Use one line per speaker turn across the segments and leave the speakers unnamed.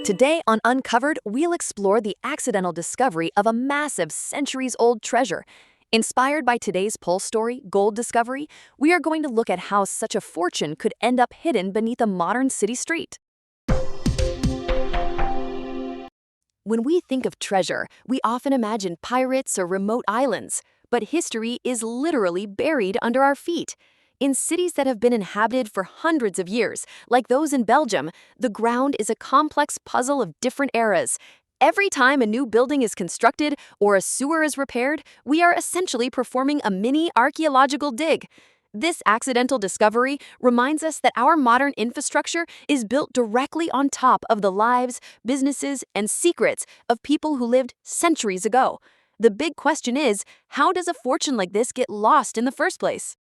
Today on Uncovered, we'll explore the accidental discovery of a massive centuries-old treasure. Inspired by today's Pulse story, gold discovery, we are going to look at how such a fortune could end up hidden beneath a modern city street. When we think of treasure, we often imagine pirates or remote islands, but history is literally buried under our feet. In cities that have been inhabited for hundreds of years, like those in Belgium, the ground is a complex puzzle of different eras. Every time a new building is constructed or a sewer is repaired, we are essentially performing a mini archaeological dig. This accidental discovery reminds us that our modern infrastructure is built directly on top of the lives, businesses, and secrets of people who lived centuries ago. The big question is, how does a fortune like this get lost in the first place?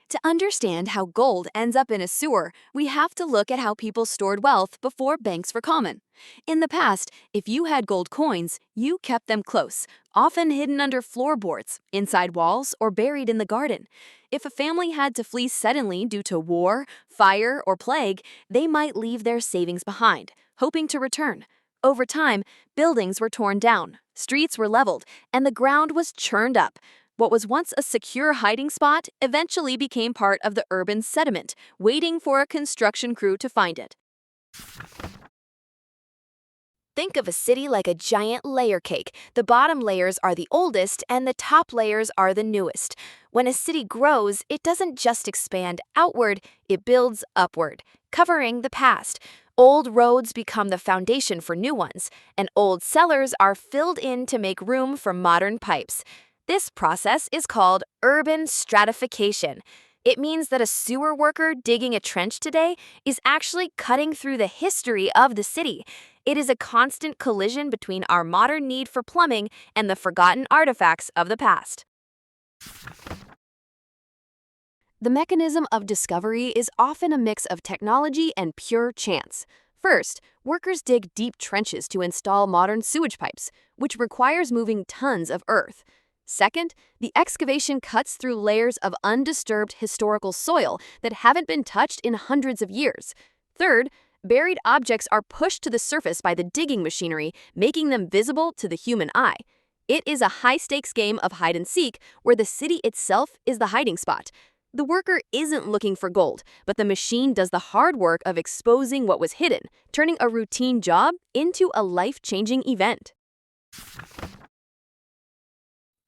To understand how gold ends up in a sewer, we have to look at how people stored wealth before banks were common. In the past, if you had gold coins, you kept them close, often hidden under floorboards, inside walls, or buried in the garden. If a family had to flee suddenly due to war, fire, or plague, they might leave their savings behind, hoping to return. Over time, buildings were torn down, streets were leveled, and the ground was churned up. What was once a secure hiding spot eventually became part of the urban sediment, waiting for a construction crew to find it. Think of a city like a giant layer cake. The bottom layers are the oldest and the top layers are the newest. When a city grows, it doesn't just expand outward, it builds upward, covering the past. Old roads become the foundation for new ones, and old cellars are filled in to make room for modern pipes. This process is called urban stratification. It means that a sewer worker digging a trench today is actually cutting through the history of the city. It is a constant collision between our modern need for plumbing and the forgotten artifacts of the past. The mechanism of discovery is often a mix of technology and pure chance. First, workers dig deep trenches to install modern sewage pipes, which requires moving tons of earth. Second, the excavation cuts through layers of undisturbed historical soil that haven't been touched in hundreds of years. Third, buried objects are pushed to the surface by the digging machinery, making them visible to the human eye. It is a high-stakes game of hide-and-seek where the city itself is the hiding spot. The worker isn't looking for gold, but the machine does the hard work of exposing what was hidden, turning a routine job into a life-changing event.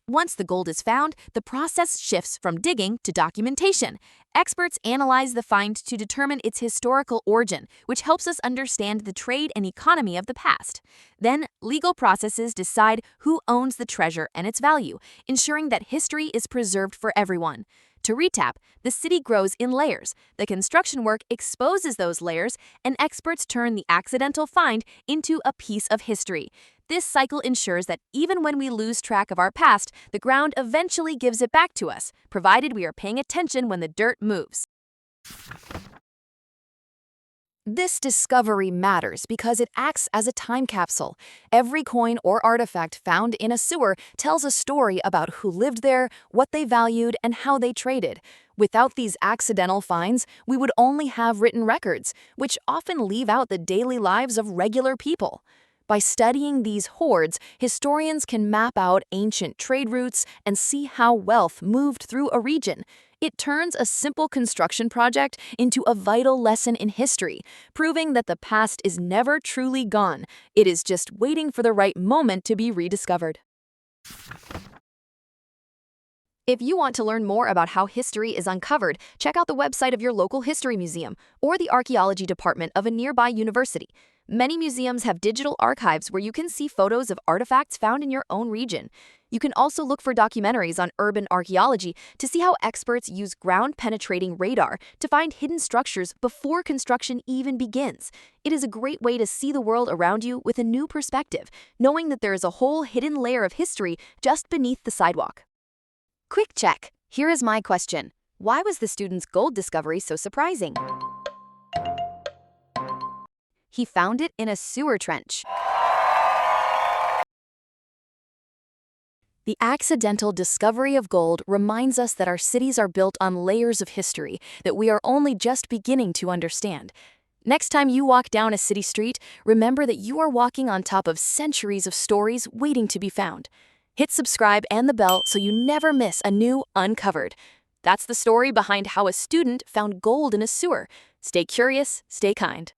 Once the gold is found, the process shifts from digging to documentation. Experts analyze the find to determine its historical origin, which helps us understand the trade and economy of the past. Then, legal processes decide who owns the treasure and its value, ensuring that history is preserved for everyone. To recap, the city grows in layers. The construction work exposes those layers, and experts turn the accidental find into a piece of history. This cycle ensures that even when we lose track of our past, the ground eventually gives it back to us, provided we are paying attention when the dirt moves. This discovery matters because it acts as a time capsule. Every coin or artifact found in a sewer tells a story about who lived there, what they valued, and how they traded. Without these accidental finds, we would only have written records, which often leave out the daily lives of regular people. By studying these hoards, historians can map out ancient trade routes and see how wealth moved through a region. It turns a simple construction project into a vital lesson in history, proving that the past is never truly gone. It is just waiting for the right moment to be rediscovered. If you want to learn more about how history is uncovered, check out the website of your local history museum or the archaeology department of a nearby university. Many museums have digital archives where you can see photos of artifacts found in your own region. You can also look for documentaries on urban archaeology to see how experts use ground-penetrating radar to find hidden structures before construction even begins. It is a great way to see the world around you with a new perspective, knowing that there is a whole hidden layer of history just beneath the sidewalk. Quick check. Here is my question. Why was the student's gold discovery so surprising? He found it in a sewer trench. The accidental discovery of gold reminds us that our cities are built on layers of history that we are only just beginning to understand. Next time you walk down a city street, remember that you are walking on top of centuries of stories waiting to be found. Hit subscribe and the bell so you never miss a new Uncovered. That's the story behind how a student found gold in a sewer. Stay curious, stay kind.